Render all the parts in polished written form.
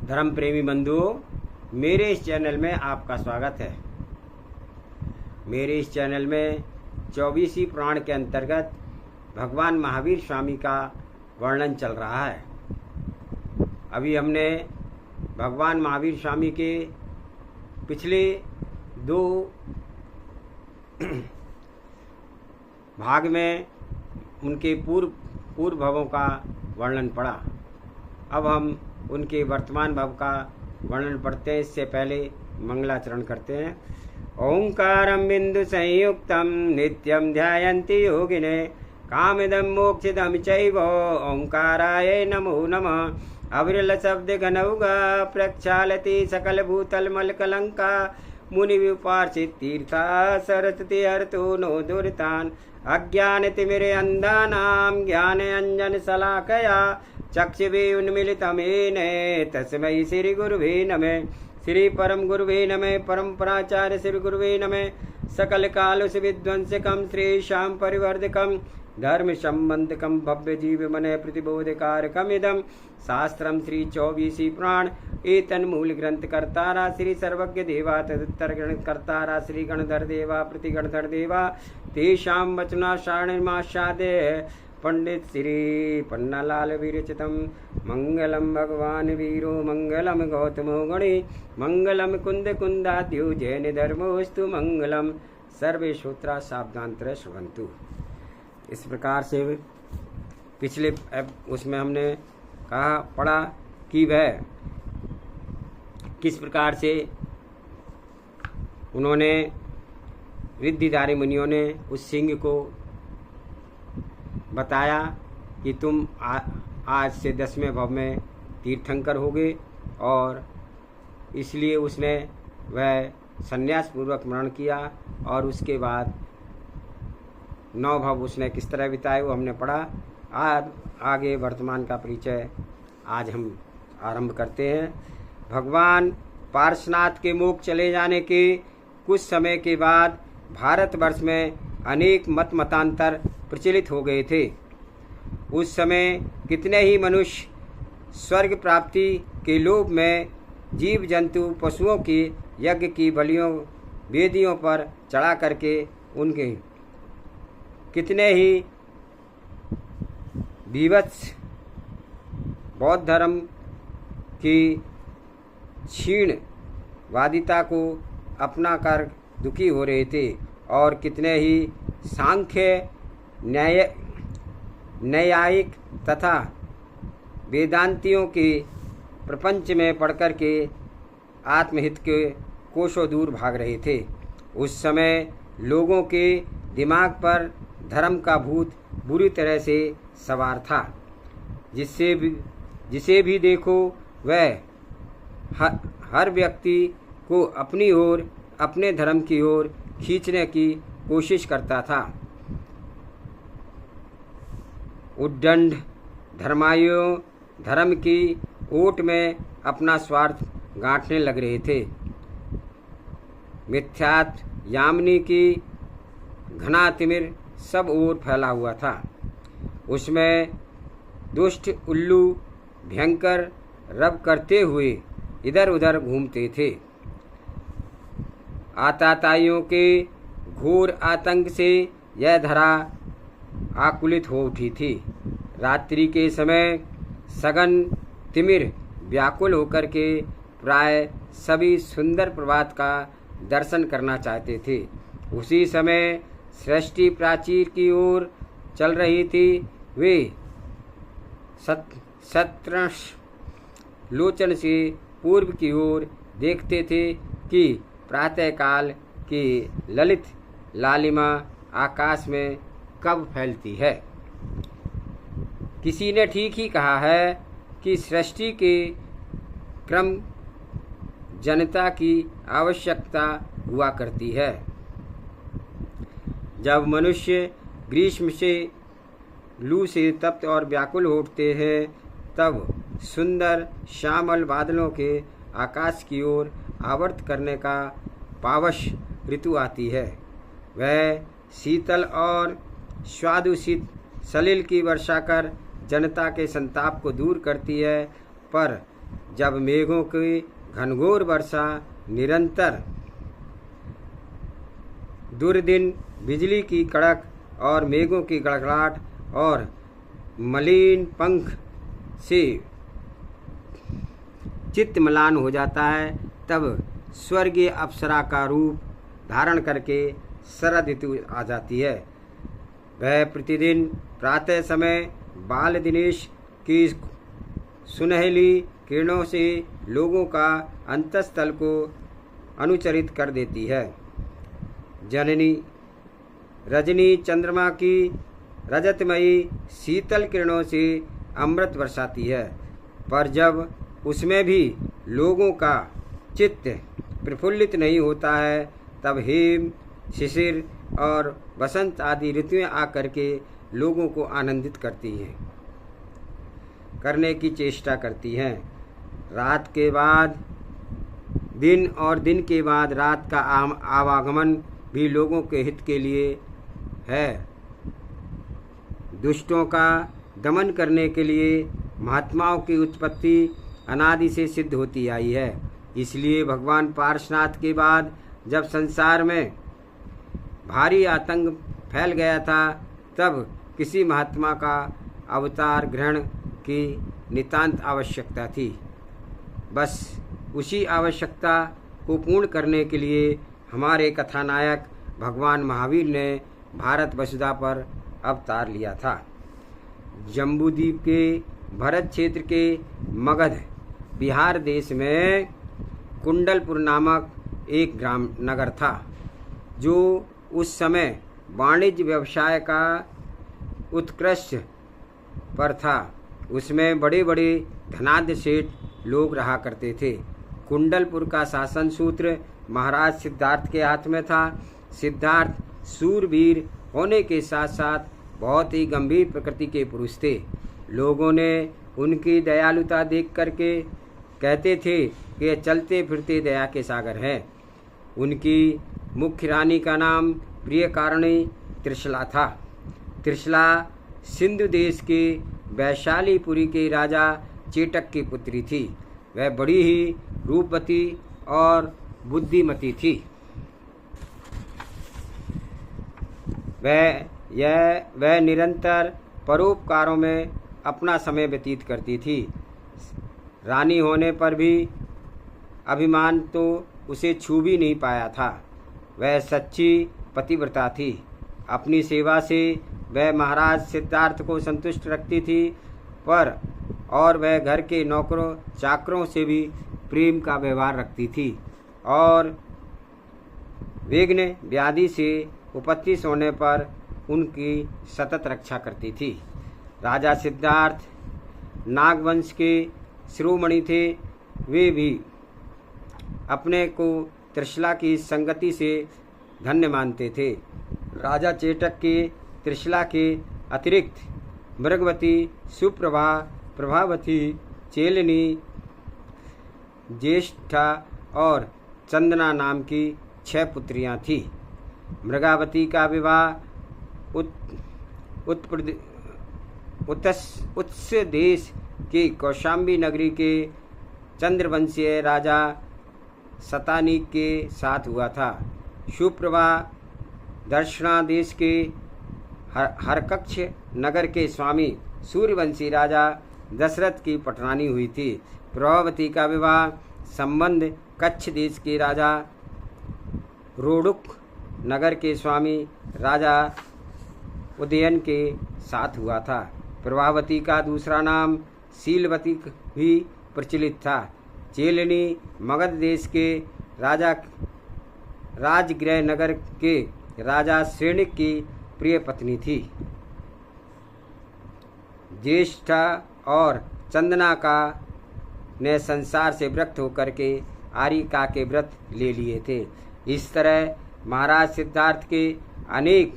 धर्म प्रेमी बंधुओं, मेरे इस चैनल में आपका स्वागत है। मेरे इस चैनल में 24वीं पुराण के अंतर्गत भगवान महावीर स्वामी का वर्णन चल रहा है। अभी हमने भगवान महावीर स्वामी के पिछले 2 भाग में उनके पूर्व भवों का वर्णन पढ़ा। अब हम उनके वर्तमान भाव का वर्णन पढ़ते हैं। इससे पहले मंगलाचरण करते हैं। ओंकारं बिंदु संयुक्तं नित्यं ध्यायन्ति योगिने कामिदं मोक्षिदं चैव ओंकाराय नमो नमः। अविरल शब्द घनौगा प्रक्षालति सकल भूतल मल कलंका मुनि विपार्षित तीर्था सरस्वती हरतो नो दुरितान अज्ञान तिमिरे अंधानां ज्ञान अंजन शलाकया चक्षुषे उन्मीलितमेन तस्मै श्री गुरुवे नमः। श्री परम गुरुवे नमः। परम्पराचार्य श्री गुरुवे नमः। सकल काल विध्वंसकं श्रेषां परिवर्धकं धर्म संबंधकं भव्य जीव मन प्रतिबोधकारकम् इदं शास्त्रं श्री 24वीं पुराण एतन्मूल ग्रंथ कर्तारा श्री सर्वज्ञ देवा तदुत्तर ग्रंथ कर्तारा श्री गणधर देवा प्रति गणधर देवा तेषां वचनाशारणमाशादे पंडित श्री पन्नालाल विरचितं मंगलम भगवान वीरो मंगलम गौतमो गणे मंगलम कुंद कुंदाद्यो जैन धर्मोस्तु मंगलम सर्वे श्रोत्रा सावधानत्र श्रवन्तु। इस प्रकार से पिछले उसमें हमने पढ़ा कि वह किस प्रकार से उन्होंने रिद्धिधारी मुनियों ने उस सिंह को बताया कि तुम आज से 10वें भव में तीर्थंकर होगे, और इसलिए उसने वह संन्यास पूर्वक मरण किया। और उसके बाद 9 भव उसने किस तरह बिताए वो हमने पढ़ा। आज आगे वर्तमान का परिचय आज हम आरंभ करते हैं। भगवान पार्श्वनाथ के मुख चले जाने के कुछ समय के बाद भारतवर्ष में अनेक मतांतर प्रचलित हो गए थे। उस समय कितने ही मनुष्य स्वर्ग प्राप्ति के लोभ में जीव जंतु पशुओं की यज्ञ की बलियों वेदियों पर चढ़ा करके उनके कितने ही विवत्स बौद्ध धर्म की क्षीण वादिता को अपना कर दुखी हो रहे थे, और कितने ही सांख्य न्यायिक तथा वेदांतियों के प्रपंच में पढ़कर के आत्महित के कोसों दूर भाग रहे थे। उस समय लोगों के दिमाग पर धर्म का भूत बुरी तरह से सवार था। जिसे भी देखो वह हर व्यक्ति को अपनी ओर अपने धर्म की ओर खींचने की कोशिश करता था। उद्दंड धर्मायुओं धर्म की ओट में अपना स्वार्थ गांठने लग रहे थे। मिथ्यात यामिनी की घना तिमिर सब ओर फैला हुआ था। उसमें दुष्ट उल्लू भयंकर रब करते हुए इधर उधर घूमते थे। आताताइयों के घोर आतंक से यह धरा आकुलित हो उठी थी। रात्रि के समय सघन तिमिर व्याकुल होकर के प्राय सभी सुंदर प्रभात का दर्शन करना चाहते थे। उसी समय सृष्टि प्राचीर की ओर चल रही थी। वे सत्रंश लोचन से पूर्व की ओर देखते थे कि प्रातःकाल की ललित लालिमा आकाश में कब फैलती है। किसी ने ठीक ही कहा है कि सृष्टि के क्रम जनता की आवश्यकता हुआ करती है। जब मनुष्य ग्रीष्म से लू से तप्त और व्याकुल उठते हैं, तब सुंदर श्यामल बादलों के आकाश की ओर आवर्त करने का पावश ऋतु आती है। वह शीतल और स्वादुषित सलिल की वर्षा कर जनता के संताप को दूर करती है, पर जब मेघों की घनघोर वर्षा, निरंतर दुर्दिन, बिजली की कड़क और मेघों की गड़गड़ाहट और मलिन पंख से चित्त म्लान हो जाता है, तब स्वर्गीय अप्सरा का रूप धारण करके शरद ऋतु आ जाती है। वह प्रतिदिन प्रातः समय बाल दिनेश की सुनहली किरणों से लोगों का अंतस्थल को अनुचरित कर देती है। जननी रजनी चंद्रमा की रजतमयी शीतल किरणों से अमृत बरसाती है, पर जब उसमें भी लोगों का चित्त प्रफुल्लित नहीं होता है, तब हेम, शिशिर और बसंत आदि ऋतुएं आकर के लोगों को आनंदित करने की चेष्टा करती हैं। रात के बाद दिन और दिन के बाद रात का आवागमन भी लोगों के हित के लिए है। दुष्टों का दमन करने के लिए महात्माओं की उत्पत्ति अनादि से सिद्ध होती आई है। इसलिए भगवान पार्श्वनाथ के बाद जब संसार में भारी आतंक फैल गया था, तब किसी महात्मा का अवतार ग्रहण की नितांत आवश्यकता थी। बस उसी आवश्यकता को पूर्ण करने के लिए हमारे कथानायक भगवान महावीर ने भारत वसुधा पर अवतार लिया था। जम्बूद्वीप के भरत क्षेत्र के मगध बिहार देश में कुंडलपुर नामक एक ग्राम नगर था, जो उस समय वाणिज्य व्यवसाय का उत्कृष्ट पर था। उसमें बड़े बड़े धनाढ्य सेठ लोग रहा करते थे। कुंडलपुर का शासन सूत्र महाराज सिद्धार्थ के हाथ में था। सिद्धार्थ सूरवीर होने के साथ साथ बहुत ही गंभीर प्रकृति के पुरुष थे। लोगों ने उनकी दयालुता देख करके कहते थे कि ये चलते फिरते दया के सागर हैं। उनकी मुख्य रानी का नाम प्रियकारिणी त्रिशला था। त्रिशला सिंधु देश के वैशालीपुरी के राजा चेटक की पुत्री थी। वह बड़ी ही रूपवती और बुद्धिमती थी। वह निरंतर परोपकारों में अपना समय व्यतीत करती थी। रानी होने पर भी अभिमान तो उसे छू भी नहीं पाया था। वह सच्ची पतिव्रता थी। अपनी सेवा से वह महाराज सिद्धार्थ को संतुष्ट रखती थी, और वह घर के नौकरों चाकरों से भी प्रेम का व्यवहार रखती थी और विघ्न व्याधि से उपस्थित होने पर उनकी सतत रक्षा करती थी। राजा सिद्धार्थ नागवंश के शिरोमणि थे। वे भी अपने को त्रिशला की संगति से धन्य मानते थे। राजा चेटक के त्रिशला के अतिरिक्त मृगवती, सुप्रभा, प्रभावती, चेलनी, ज्येष्ठा और चंदना नाम की 6 पुत्रियां थीं। मृगावती का विवाह उत्स देश के कौशाम्बी नगरी के चंद्रवंशीय राजा शतानीक के साथ हुआ था। सुप्रभा दर्शना देश के हरकक्ष नगर के स्वामी सूर्यवंशी राजा दशरथ की पटरानी हुई थी। प्रभावती का विवाह संबंध कच्छ देश के राजा रोडुक नगर के स्वामी राजा उदयन के साथ हुआ था। प्रभावती का दूसरा नाम शीलवती भी प्रचलित था। चेलनी मगध देश के राजा राजगृह नगर के राजा श्रेणिक की प्रिय पत्नी थी। ज्येष्ठा और चंदना का ने संसार से विरक्त होकर के आरिका के व्रत ले लिए थे। इस तरह महाराज सिद्धार्थ के अनेक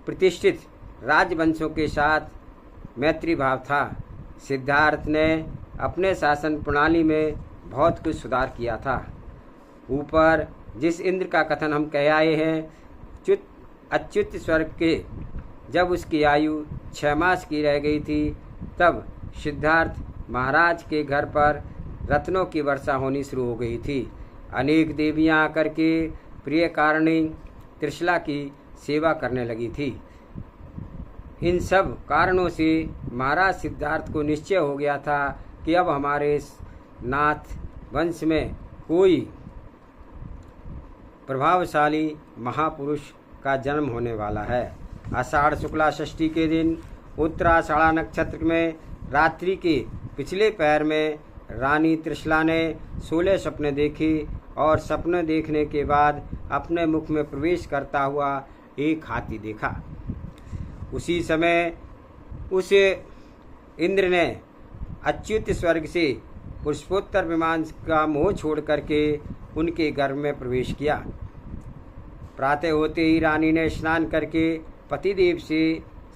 प्रतिष्ठित राजवंशों के साथ मैत्री भाव था। सिद्धार्थ ने अपने शासन प्रणाली में बहुत कुछ सुधार किया था। ऊपर जिस इंद्र का कथन हम कह आए हैं, अच्युत स्वर्ग के जब उसकी आयु 6 मास की रह गई थी, तब सिद्धार्थ महाराज के घर पर रत्नों की वर्षा होनी शुरू हो गई थी। अनेक देवियां आकर के प्रिय कारिणी त्रिशला की सेवा करने लगी थी। इन सब कारणों से महाराज सिद्धार्थ को निश्चय हो गया था कि अब हमारे नाथ वंश में कोई प्रभावशाली महापुरुष का जन्म होने वाला है। आषाढ़ शुक्ला षष्ठी के दिन उत्तराषाढ़ा नक्षत्र में रात्रि के पिछले पैर में रानी त्रिशला ने 16 सपने देखे और सपने देखने के बाद अपने मुख में प्रवेश करता हुआ एक हाथी देखा। उसी समय उस इंद्र ने अच्युत स्वर्ग से पुष्पोत्तर विमान का मोह छोड़ करके उनके गर्भ में प्रवेश किया। प्रातः होते ही रानी ने स्नान करके पतिदेव से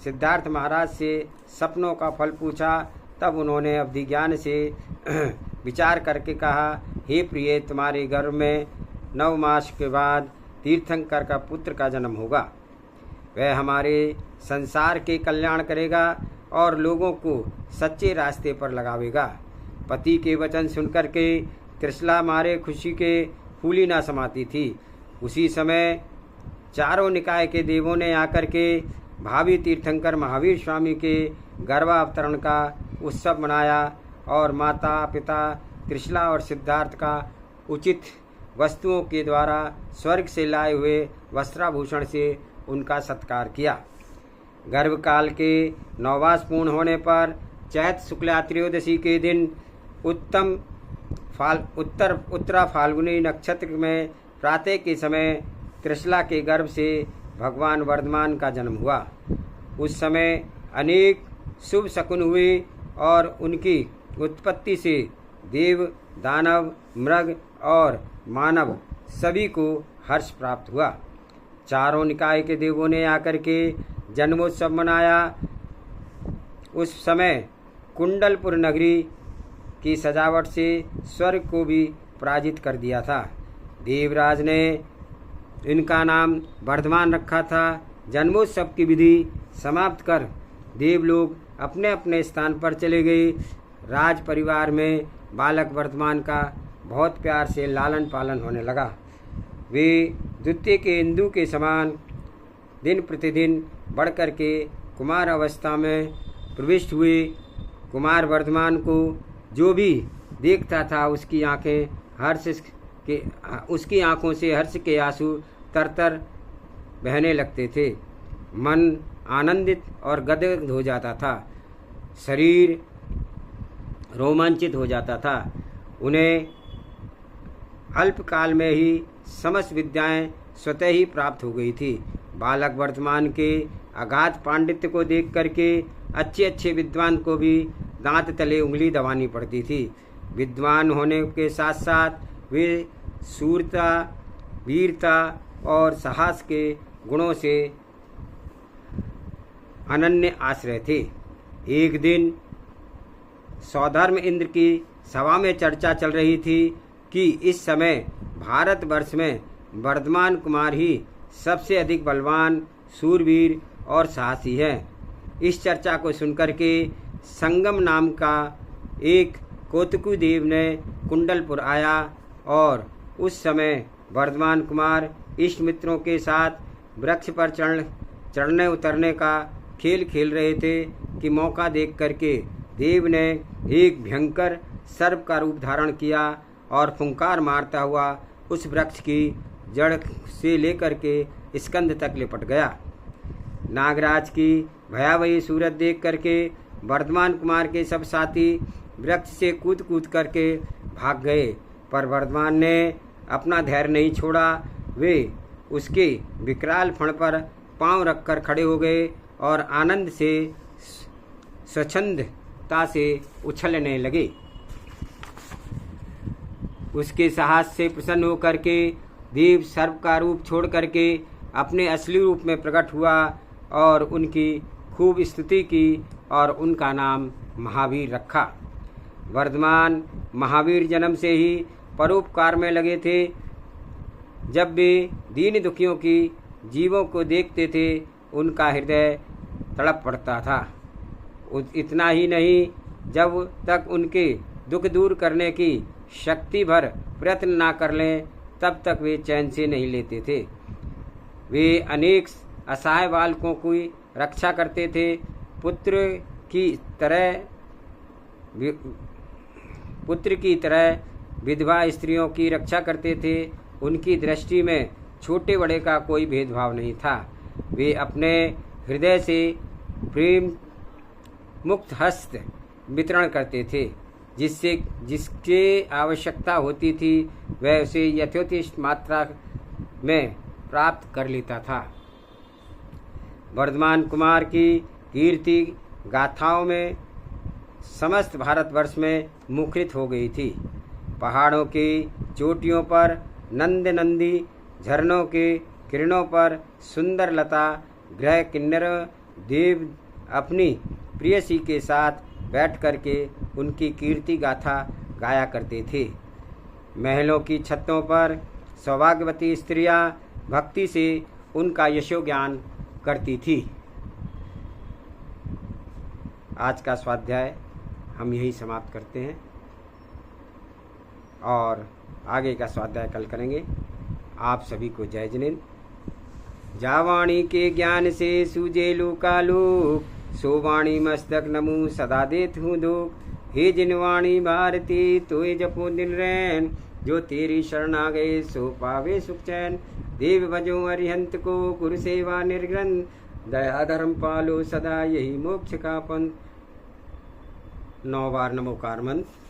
सिद्धार्थ महाराज से सपनों का फल पूछा। तब उन्होंने अवधि ज्ञान से विचार करके कहा, हे प्रिय, तुम्हारे गर्भ में 9 मास के बाद तीर्थंकर का पुत्र का जन्म होगा। वह हमारे संसार के कल्याण करेगा और लोगों को सच्चे रास्ते पर लगावेगा। पति के वचन सुनकर के त्रिशला मारे खुशी के फूली ना समाती थी। उसी समय चारों निकाय के देवों ने आकर के भावी तीर्थंकर महावीर स्वामी के गर्भावतरण का उत्सव मनाया और माता पिता त्रिशला और सिद्धार्थ का उचित वस्तुओं के द्वारा स्वर्ग से लाए हुए वस्त्राभूषण से उनका सत्कार किया। गर्भकाल के 9 मास पूर्ण होने पर चैत शुक्ला त्रयोदशी के दिन उत्तरा फाल्गुनी नक्षत्र में प्रातः के समय त्रिशला के गर्भ से भगवान वर्धमान का जन्म हुआ। उस समय अनेक शुभ शकुन हुए और उनकी उत्पत्ति से देव, दानव, मृग और मानव सभी को हर्ष प्राप्त हुआ। चारों निकाय के देवों ने आकर के जन्मोत्सव मनाया। उस समय कुंडलपुर नगरी की सजावट से स्वर्ग को भी पराजित कर दिया था। देवराज ने इनका नाम वर्धमान रखा था। जन्मोत्सव की विधि समाप्त कर देवलोग अपने अपने स्थान पर चले गए। राज परिवार में बालक वर्धमान का बहुत प्यार से लालन पालन होने लगा। वे द्वितीय के इंदु के समान दिन प्रतिदिन बढ़कर के कुमार अवस्था में प्रविष्ट हुए। कुमार वर्धमान को जो भी देखता था उसकी आंखों से हर्ष के आंसू तरतर बहने लगते थे। मन आनंदित और गदगद हो जाता था। शरीर रोमांचित हो जाता था। उन्हें अल्पकाल में ही समस्त विद्याएं स्वतः ही प्राप्त हो गई थी। बालक वर्धमान के अगाध पांडित्य को देख करके अच्छे अच्छे विद्वान को भी दांत तले उंगली दबानी पड़ती थी। विद्वान होने के साथ साथ वे शूरता, वीरता और साहस के गुणों से अनन्य आश्रय थे। एक दिन सौधर्म इंद्र की सभा में चर्चा चल रही थी कि इस समय भारतवर्ष में वर्धमान कुमार ही सबसे अधिक बलवान, शूरवीर और साहसी है। इस चर्चा को सुनकर के संगम नाम का एक कौतुकु देव ने कुंडलपुर आया और उस समय वर्धमान कुमार इष्ट मित्रों के साथ वृक्ष पर चढ़ने उतरने का खेल खेल रहे थे कि मौका देख करके देव ने एक भयंकर सर्प का रूप धारण किया और फुंकार मारता हुआ उस वृक्ष की जड़ से लेकर के स्कंद तक लिपट गया। नागराज की भयावही सूरत देख करके वर्धमान कुमार के सब साथी वृक्ष से कूद कूद करके भाग गए, पर वर्धमान ने अपना धैर्य नहीं छोड़ा। वे उसके विकराल फण पर पांव रखकर खड़े हो गए और आनंद से स्वच्छंदता से उछलने लगे। उसके साहस से प्रसन्न होकर के देव सर्प का रूप छोड़ करके अपने असली रूप में प्रकट हुआ और उनकी खूब स्तुति की और उनका नाम महावीर रखा। वर्धमान महावीर जन्म से ही परोपकार में लगे थे। जब वे दीन दुखियों की जीवों को देखते थे उनका हृदय तड़प पड़ता था। इतना ही नहीं, जब तक उनके दुख दूर करने की शक्ति भर प्रयत्न ना कर लें तब तक वे चैन से नहीं लेते थे। वे अनेक असहाय बालकों की रक्षा करते थे। पुत्र की तरह विधवा स्त्रियों की रक्षा करते थे। उनकी दृष्टि में छोटे बड़े का कोई भेदभाव नहीं था। वे अपने हृदय से प्रेम मुक्त हस्त वितरण करते थे। जिसके आवश्यकता होती थी वह उसे यथोचित मात्रा में प्राप्त कर लेता था। वर्धमान कुमार की कीर्ति गाथाओं में समस्त भारतवर्ष में मुखरित हो गई थी। पहाड़ों की चोटियों पर नंदी झरनों के किरणों पर सुंदर लता ग्रह किन्नर देव अपनी प्रियसी के साथ बैठ करके उनकी कीर्ति गाथा गाया करते थे। महलों की छतों पर सौभाग्यवती स्त्रियां भक्ति से उनका यशोज्ञान करती थी। आज का स्वाध्याय हम यही समाप्त करते हैं और आगे का स्वाध्याय कल करेंगे। आप सभी को जय जिनेन्द्र। जावाणी के ज्ञान से सूझे लोकालोक, सो वाणी मस्तक नमु सदा देत हूँ दुख। हे जिनवाणी भारती तोय जपो दिन रैन, जो तेरी शरण आ गए सो पावे सुख चैन। देव भजो अरिहंत को गुरु सेवा निर्ग्रंथ, दया धर्म पालो सदा यही मोक्ष का पंथ। 9 बार नमोकार मंत्र।